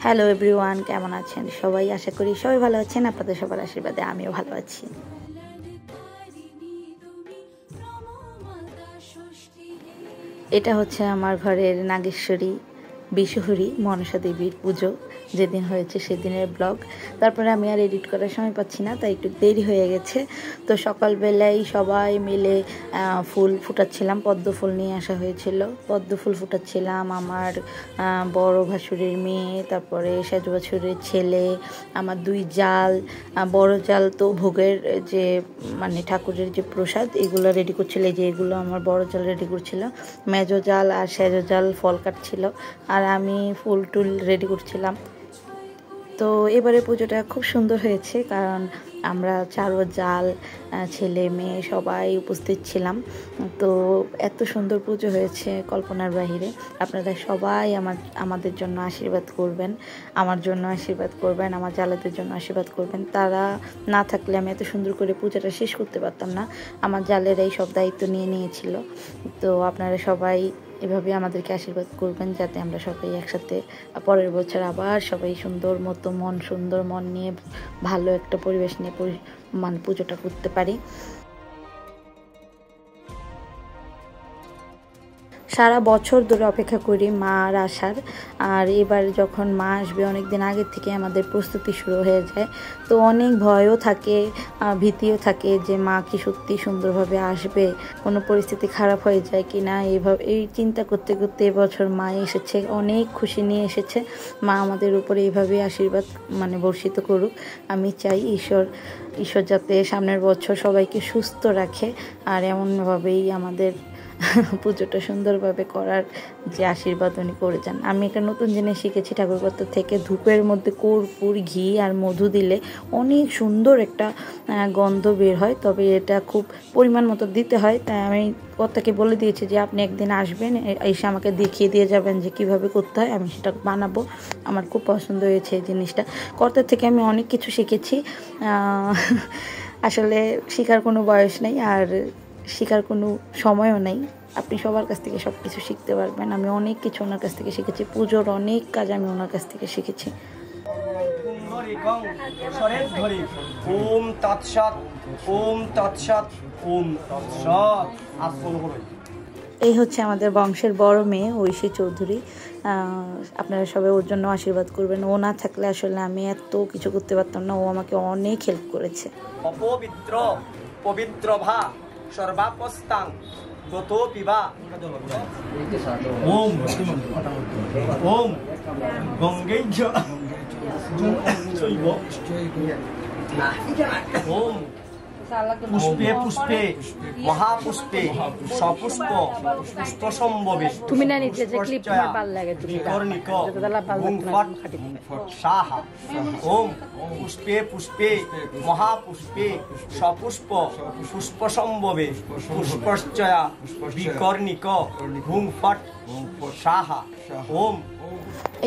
Hello everyone, কেমন আছেন সবাই? আশা করি সবাই ভালো আছেন। আপনাদের সবার আশীর্বাদে আমিও ভালো আছি। এটা হচ্ছে আমার ঘরের নাগেশ্বরী বিশুহরী মনসা দেবীর পুজো যেদিন হয়েছে সেদিনের ব্লগ। তারপরে আমি আর এডিট করার সময় পাচ্ছি না, তাই একটু দেরি হয়ে গেছে। তো সকালবেলায় সবাই মিলে ফুল ফুটাচ্ছিলাম, পদ্ম ফুল নিয়ে আসা হয়েছিল, পদ্ম ফুল ফুটাচ্ছিলাম। আমার বড় ভাসুরের মেয়ে, তারপরে সেজ বছরের ছেলে, আমার দুই জাল। বড় জাল তো ভোগের যে মানে ঠাকুরের যে প্রসাদ এগুলো রেডি করছিল, যে এগুলো আমার বড় জাল রেডি করছিল। মেজো জাল আর সেজ জাল ফল কাটছিল, আর আমি ফুল টুল রেডি করছিলাম। তো এবারে পুজোটা খুব সুন্দর হয়েছে, কারণ আমরা চারো জাল ছেলে মেয়ে সবাই উপস্থিত ছিলাম। তো এত সুন্দর পুজো হয়েছে কল্পনার বাহিরে। আপনারা সবাই আমাদের জন্য আশীর্বাদ করবেন, আমার জন্য আশীর্বাদ করবেন, আমার জালেদের জন্য আশীর্বাদ করবেন। তারা না থাকলে আমি এত সুন্দর করে পুজোটা শেষ করতে পারতাম না। আমার জালেরাই সব দায়িত্ব নিয়ে নিয়েছিল। তো আপনারা সবাই এভাবে আমাদেরকে আশীর্বাদ করবেন, যাতে আমরা সবাই একসাথে পরের বছর আবার সবাই সুন্দর মন নিয়ে ভালো একটা পরিবেশ নিয়ে মানে পুজোটা করতে পারি। সারা বছর ধরে অপেক্ষা করি মা আর আসার, আর এবার যখন মা আসবে অনেক দিন আগের থেকে আমাদের প্রস্তুতি শুরু হয়ে যায়। তো অনেক ভয়ও থাকে, ভীতিও থাকে যে মা কি সত্যি সুন্দরভাবে আসবে, কোনো পরিস্থিতি খারাপ হয়ে যায় কি না। এই চিন্তা করতে করতে এবছর মা এসেছে, অনেক খুশি নিয়ে এসেছে। মা আমাদের উপরে এইভাবে আশীর্বাদ মানে বর্ষিত করুক। আমি চাই ঈশ্বর যাতে সামনের বছর সবাইকে সুস্থ রাখে, আর এমনভাবেই আমাদের পুজোটা সুন্দরভাবে করার যে আশীর্বাদ উনি করে যান। আমি একটা নতুন জিনিস শিখেছি ঠাকুরকর্তা থেকে, ধূপের মধ্যে কর্পূর, ঘি আর মধু দিলে অনেক সুন্দর একটা গন্ধ বের হয়, তবে এটা খুব পরিমাণ মতো দিতে হয়। তাই আমি কর্তাকে বলে দিয়েছি যে আপনি একদিন আসবেন, এসে আমাকে দেখিয়ে দিয়ে যাবেন যে কিভাবে করতে হয়, আমি সেটা বানাবো। আমার খুব পছন্দ হয়েছে এই জিনিসটা। কর্তার থেকে আমি অনেক কিছু শিখেছি। আসলে শেখার কোনো বয়স নেই, আর শেখার কোনো সময়ও নেই। আপনি সবার কাছ থেকে সব কিছু শিখতে পারবেন। আমি অনেক কিছু ওনার কাছ থেকে শিখেছি, পুজোর অনেক কাজ আমি ওনার কাছ থেকে শিখেছি। এই হচ্ছে আমাদের বংশের বড় মেয়ে ঐশী চৌধুরী। আপনারা সবাই ওর জন্য আশীর্বাদ করবেন। ও না থাকলে আসলে আমি এত কিছু করতে পারতাম না। ও আমাকে অনেক হেল্প করেছে। অপবিত্র পবিত্র ভা সর্বাপস্তাং গতো পিবা ওম ওম গঙ্গেজ ওম পুষ্পে পুষ্পে মহাপুষ্পে সপুষ্প পুষ্পসম্ভবে তুমি না নিচে যে ক্লিপ তোমার ভালো লাগে তুমি কর্ণিক সাহা ওম পুষ্পে পুষ্পে মহাপুষ্পে সপুষ্প পুষ্পসম্ভবে পুষ্পশ্চয়া বিকর্ণিক হুং ফট সাহা ওম।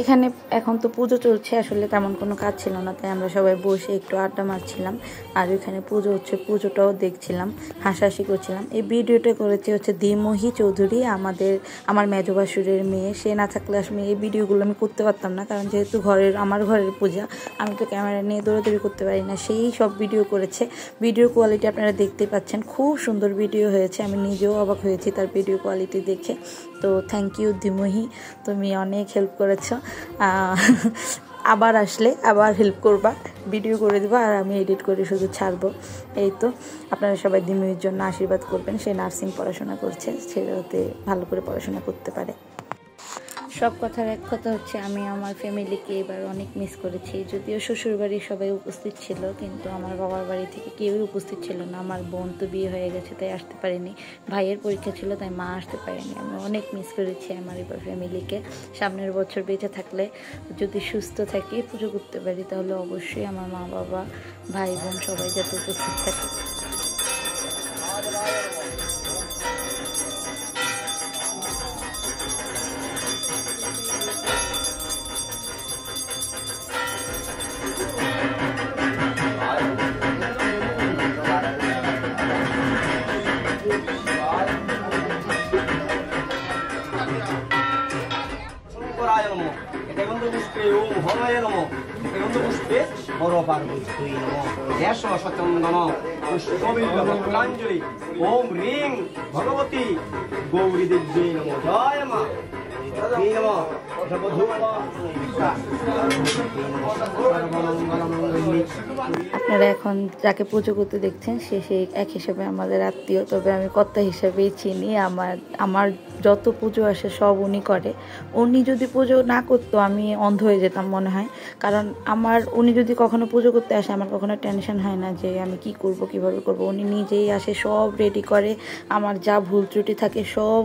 এখানে এখন তো পুজো চলছে, আসলে তেমন কোনো কাজ ছিল না, তাই আমরা সবাই বসে একটু আড্ডা মারছিলাম, আর ওইখানে পুজো হচ্ছে পুজোটাও দেখছিলাম, হাসাহাসি করছিলাম। এই ভিডিওটা করেছে হচ্ছে দিমহি চৌধুরী, আমার মেজ ভাসুরের মেয়ে। সে না থাকলে আসলে এই ভিডিওগুলো আমি করতে পারতাম না, কারণ যেহেতু আমার ঘরের পূজা, আমি তো ক্যামেরা নিয়ে দৌড়াদৌড়ি করতে পারি না। সেই সব ভিডিও করেছে। ভিডিও কোয়ালিটি আপনারা দেখতে পাচ্ছেন, খুব সুন্দর ভিডিও হয়েছে। আমি নিজেও অবাক হয়েছি তার ভিডিও কোয়ালিটি দেখে। তো থ্যাংক ইউ দিমহি, তুমি অনেক হেল্প করেছো। আবার আসলে আবার হেল্প করবা, ভিডিও করে দিবা, আর আমি এডিট করে শুধু ছাড়বো। এই তো, আপনারা সবাই দিমহির জন্য আশীর্বাদ করবেন। সে নার্সিং পড়াশোনা করছে, সে যাতে ভালো করে পড়াশোনা করতে পারে। সব কথার এক কথা হচ্ছে, আমি আমার ফ্যামিলিকে এবার অনেক মিস করেছি। যদিও শ্বশুরবাড়ির সবাই উপস্থিত ছিল, কিন্তু আমার বাবার বাড়ি থেকে কেউই উপস্থিত ছিল না। আমার বোন তো বিয়ে হয়ে গেছে, তাই আসতে পারেনি। ভাইয়ের পরীক্ষা ছিল, তাই মা আসতে পারেনি। আমি অনেক মিস করেছি আমার এবার ফ্যামিলিকে। সামনের বছর বেঁচে থাকলে, যদি সুস্থ থাকি, পুজো করতে পারি, তাহলে অবশ্যই আমার মা বাবা ভাই বোন সবাই যাতে উপস্থিত থাকে। পুষ্পে ওম হরয়ে নমঃ গন্ধ পুষ্পে হর পার্বত্যই নমঃ দেশ সচন্দন পুষ্পবিল্ল পত্রাঞ্জলি ওম রিং ভগবতী গৌরী দেব্যৈ নমঃ জয় মা এই নমঃ জগধূপ আপনারা এখন যাকে পুজো করতে দেখছেন সে সেই এক হিসেবে আমাদের আত্মীয়, তবে আমি কর্তা হিসেবেই চিনি। আমার যত পুজো আসে সব উনি করে। উনি যদি পুজো না করতো আমি অন্ধ হয়ে যেতাম মনে হয়, কারণ উনি যদি কখনো পুজো করতে আসে আমার কখনো টেনশন হয় না যে আমি কি করব কিভাবে করব। উনি নিজেই আসে, সব রেডি করে, আমার যা ভুল ত্রুটি থাকে সব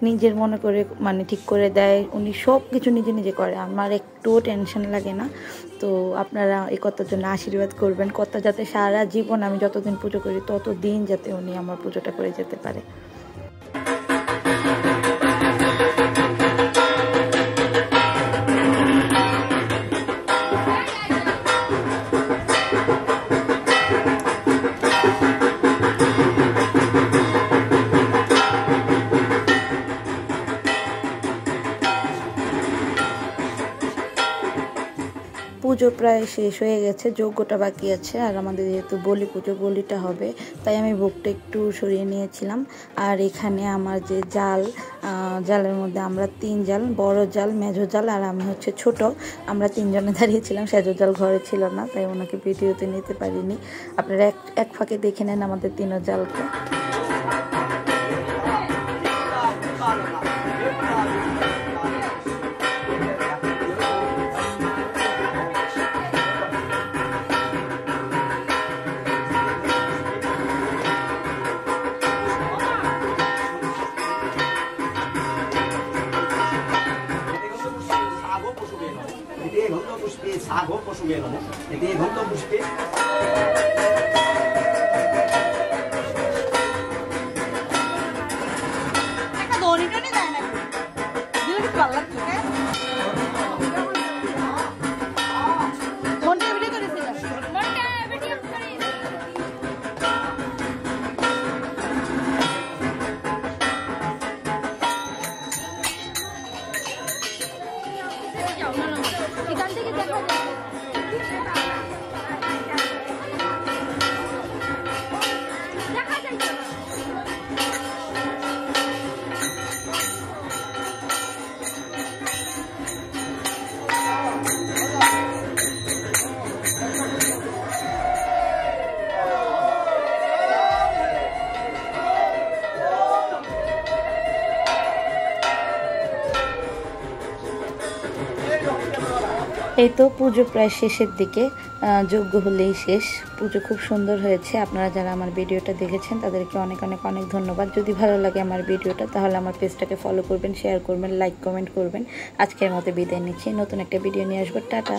নিজের মনে করে মানে ঠিক করে দেয়। উনি সব কিছু নিজে নিজে করে, আমার একটুও টেনশন লাগে না। তো আপনারা এই কর্তার জন্য আশীর্বাদ করবেন, কর্তা যাতে সারা জীবন আমি যতদিন পুজো করি ততদিন যাতে উনি আমার পুজোটা করে যেতে পারে। পুজো প্রায় শেষ হয়ে গেছে, যজ্ঞটা বাকি আছে। আর আমাদের যেহেতু বলি পুজো, বলিটা হবে, তাই আমি ভোগটা একটু সরিয়ে নিয়েছিলাম। আর এখানে আমার যে জালের মধ্যে আমরা 3 জাল, বড় জাল, মেঝো জাল আর আমি হচ্ছে ছোট, আমরা 3 জনে দাঁড়িয়েছিলাম। সেজো জাল ঘরে ছিল না, তাই ওনাকে ভিডিওতে নিতে পারিনি। আপনারা এক ফাঁকে দেখে নেন আমাদের 3 জালকে। সাগো পশুবে নমঃ এতে গন্ধ পুষ্পে একটা দড়িটনি দেয় না দিলে কি ভালো লাগছে হ্যাঁ মনটা ভিডিও করেছিল মনটা ভিডিও করে এখান থেকে দেখা যায় এই তো পুজো প্রায় শেষের দিকে, যজ্ঞ হলেই শেষ। পুজো খুব সুন্দর হয়েছে। আপনারা যারা আমার ভিডিওটা দেখেছেন তাদেরকে অনেক অনেক অনেক ধন্যবাদ। যদি ভালো লাগে আমার ভিডিওটা তাহলে আমার পেজটাকে ফলো করবেন, শেয়ার করবেন, লাইক কমেন্ট করবেন। আজকের মতো বিদায় নিচ্ছি, নতুন একটা ভিডিও নিয়ে আসবো। টাটা।